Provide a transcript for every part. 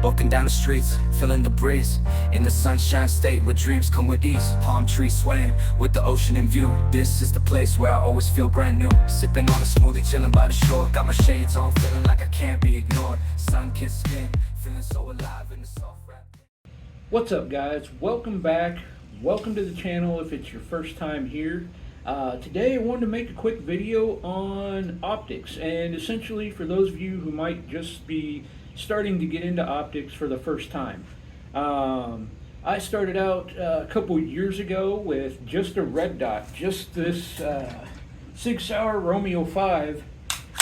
Walking down the streets, feeling the breeze. In the sunshine state where dreams come with ease. Palm trees swaying with the ocean in view. This is the place where I always feel brand new. Sipping on a smoothie, chilling by the shore. Got my shades on, feeling like I can't be ignored. Sun-kissed skin, feeling so alive in the soft wrap. What's up, guys? Welcome back. Welcome to the channel if it's your first time here. Today I wanted to make a quick video on optics, and essentially for those of you who might just be starting to get into optics for the first time. I started out a couple years ago with just a red dot, just this Sig Sauer Romeo 5,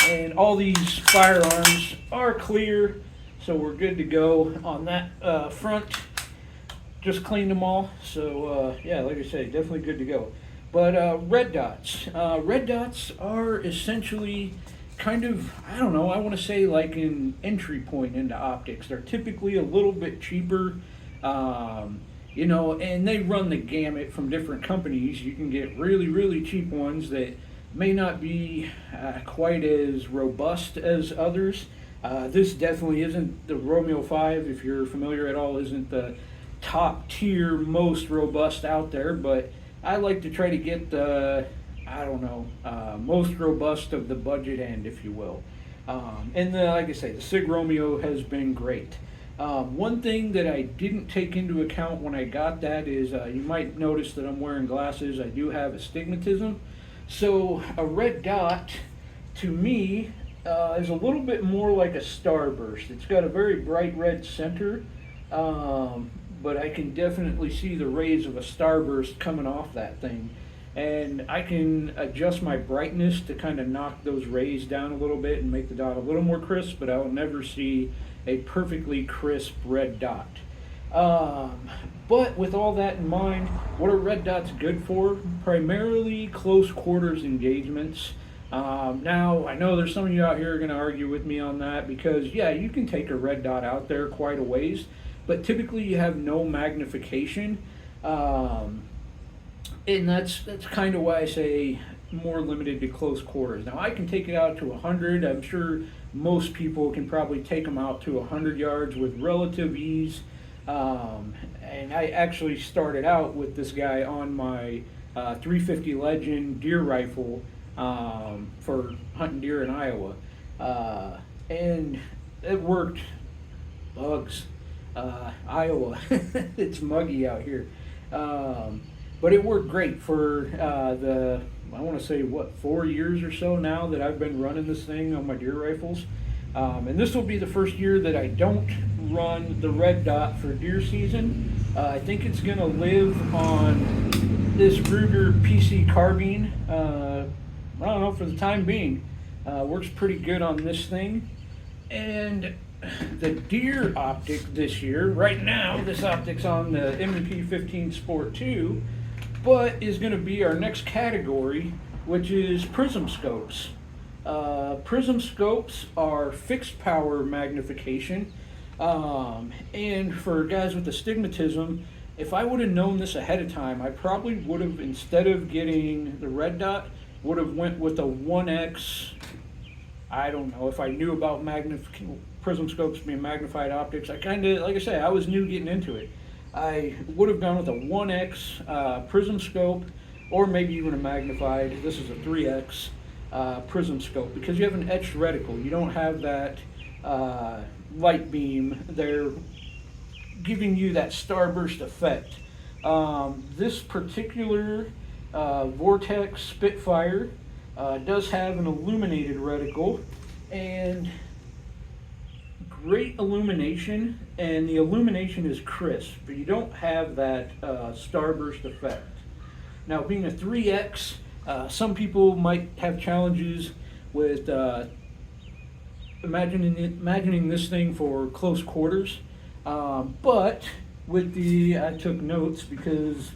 and all these firearms are clear, so we're good to go on that front. Just cleaned them all, so yeah, like I say, definitely good to go. But red dots are essentially kind of, I don't know, I want to say like an entry point into optics. They're typically a little bit cheaper, you know, and they run the gamut from different companies. You can get really cheap ones that may not be quite as robust as others. This definitely isn't the Romeo 5, if you're familiar at all, isn't the top tier, most robust out there, but I like to try to get the, I don't know, most robust of the budget end, if you will. And like I say, the Sig Romeo has been great. One thing that I didn't take into account when I got that is, you might notice that I'm wearing glasses. I do have astigmatism. So a red dot, to me, is a little bit more like a starburst. It's got a very bright red center, but I can definitely see the rays of a starburst coming off that thing. And I can adjust my brightness to kind of knock those rays down a little bit and make the dot a little more crisp, but I will never see a perfectly crisp red dot. But with all that in mind, what are red dots good for? Primarily close quarters engagements. Now, I know there's some of you out here are going to argue with me on that, because yeah, you can take a red dot out there quite a ways, but typically you have no magnification, and that's kind of why I say more limited to close quarters. Now I can take it out to 100. I'm sure most people can probably take them out to 100 yards with relative ease, and I actually started out with this guy on my 350 Legend deer rifle for hunting deer in Iowa, and it worked. Bugs. Iowa, it's muggy out here, but it worked great for I want to say, what, 4 years or so now that I've been running this thing on my deer rifles, and this will be the first year that I don't run the red dot for deer season. I think it's going to live on this Ruger PC carbine. I don't know, for the time being. Works pretty good on this thing. And the deer optic this year, right now, this optic's on the M&P 15 Sport 2, but is going to be our next category, which is Prism scopes. Prism scopes are fixed power magnification, and for guys with astigmatism, if I would have known this ahead of time, I probably would have, instead of getting the red dot, would have went with a 1X. I don't know, if I knew about Prism scopes being magnified optics, I kind of, like I say, I was new getting into it. I would have gone with a 1X Prism scope, or maybe even a magnified, this is a 3X Prism scope, because you have an etched reticle. You don't have that light beam there giving you that starburst effect. This particular Vortex Spitfire does have an illuminated reticle, and great illumination, and the illumination is crisp, but you don't have that starburst effect. Now, being a 3X, some people might have challenges with imagining this thing for close quarters, but with the, I took notes because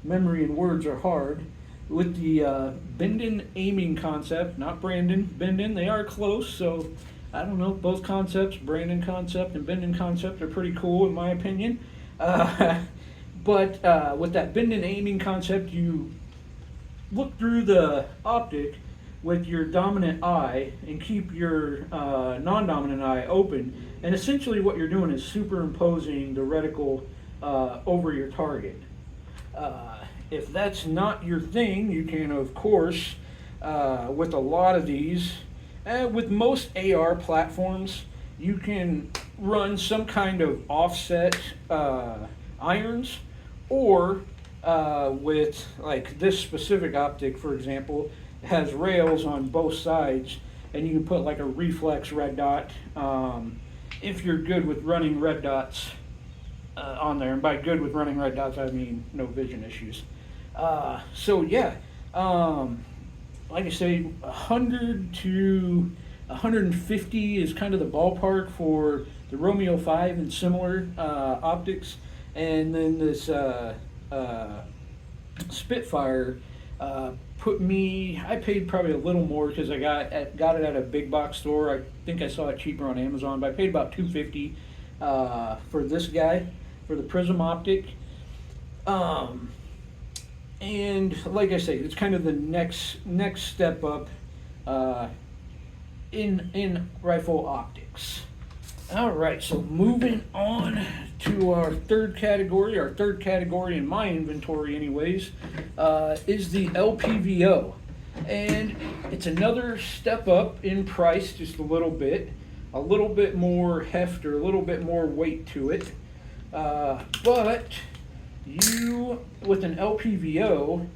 memory and words are hard, with the Benden aiming concept, not Brandon, Benden, they are close, so I don't know, both concepts, Brandon concept and Benden concept, are pretty cool in my opinion. But with that Benden aiming concept, you look through the optic with your dominant eye and keep your non-dominant eye open. And essentially what you're doing is superimposing the reticle over your target. If that's not your thing, you can, of course, with a lot of these, with most AR platforms, you can run some kind of offset irons, or with like this specific optic, for example, has rails on both sides, and you can put like a reflex red dot if you're good with running red dots on there. And by good with running red dots, I mean no vision issues. So yeah, like I say, 100 to 150 is kind of the ballpark for the Romeo 5 and similar optics. And then this Spitfire I paid probably a little more because I got it at a big box store. I think I saw it cheaper on Amazon, but I paid about $250 for this guy, for the Prism optic. And like I say, it's kind of the next step up in rifle optics. All right, so moving on to our third category. Our third category in my inventory anyways, is the LPVO. And it's another step up in price, just a little bit more heft, or a little bit more weight to it. But you, with an LPVO,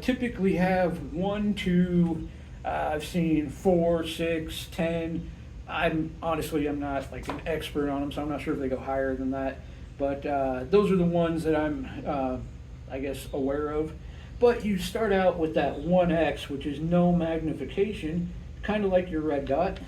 typically have 1 to, I've seen 4, 6, 10. I'm not like an expert on them, so I'm not sure if they go higher than that. But those are the ones that I'm, I guess, aware of. But you start out with that 1X, which is no magnification, kind of like your red dot.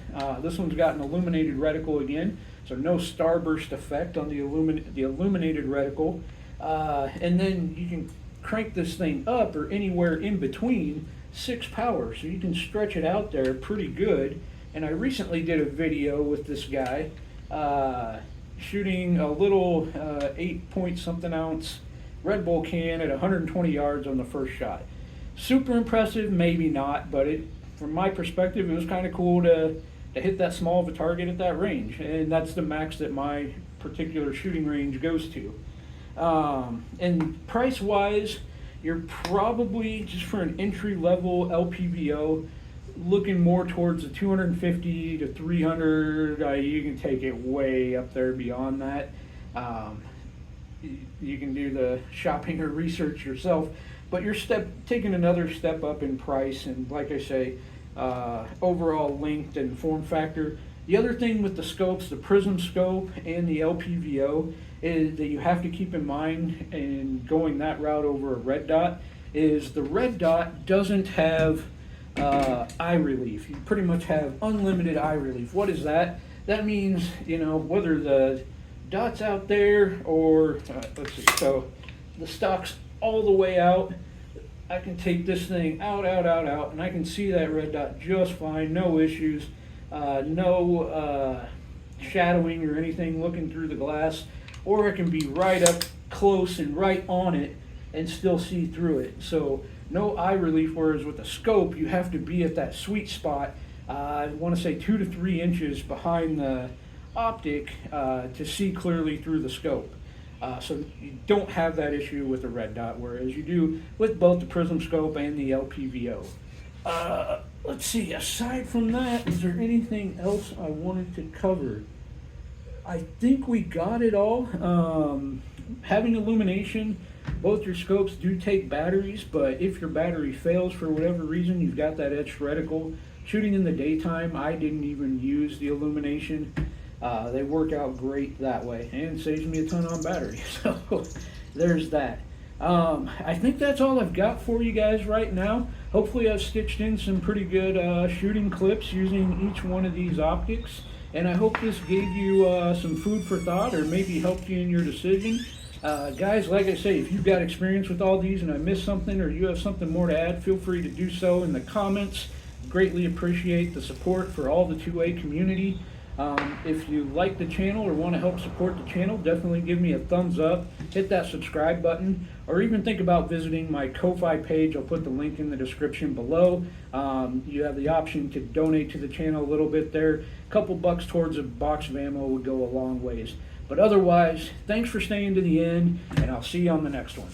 This one's got an illuminated reticle again, so no starburst effect on the illuminated reticle. And then you can crank this thing up, or anywhere in between, 6 power, so you can stretch it out there pretty good. And I recently did a video with this guy shooting a little 8 something ounce Red Bull can at 120 yards on the first shot. Super impressive, maybe not, but from my perspective, it was kind of cool to hit that small of a target at that range. And that's the max that my particular shooting range goes to. And price wise, you're probably, just for an entry level LPVO, looking more towards the 250 to 300. You can take it way up there beyond that. You can do the shopping or research yourself, but you're taking another step up in price, and like I say, overall length and form factor. The other thing with the scopes, the Prism scope and the LPVO, is that you have to keep in mind in going that route over a red dot, is the red dot doesn't have eye relief. You pretty much have unlimited eye relief. What is that? That means, whether the dot's out there or, let's see, so the stock's all the way out, I can take this thing out, and I can see that red dot just fine, no issues, no shadowing or anything looking through the glass, or I can be right up close and right on it and still see through it. So no eye relief, whereas with a scope, you have to be at that sweet spot, I want to say 2 to 3 inches behind the optic to see clearly through the scope. So you don't have that issue with the red dot, whereas you do with both the Prism scope and the LPVO. Let's see, aside from that, is there anything else I wanted to cover? I think we got it all. Having illumination, both your scopes do take batteries, but if your battery fails for whatever reason, you've got that edged reticle. Shooting in the daytime, I didn't even use the illumination. They work out great that way, and saves me a ton on battery. So there's that. I think that's all I've got for you guys right now. Hopefully I've stitched in some pretty good shooting clips using each one of these optics, and I hope this gave you some food for thought, or maybe helped you in your decision. Guys, like I say, if you've got experience with all these and I missed something, or you have something more to add, feel free to do so in the comments. Greatly appreciate the support for all the 2A community. If you like the channel or want to help support the channel, definitely give me a thumbs up, hit that subscribe button, or even think about visiting my Ko-Fi page. I'll put the link in the description below. You have the option to donate to the channel a little bit there. A couple bucks towards a box of ammo would go a long ways. But otherwise, thanks for staying to the end, and I'll see you on the next one.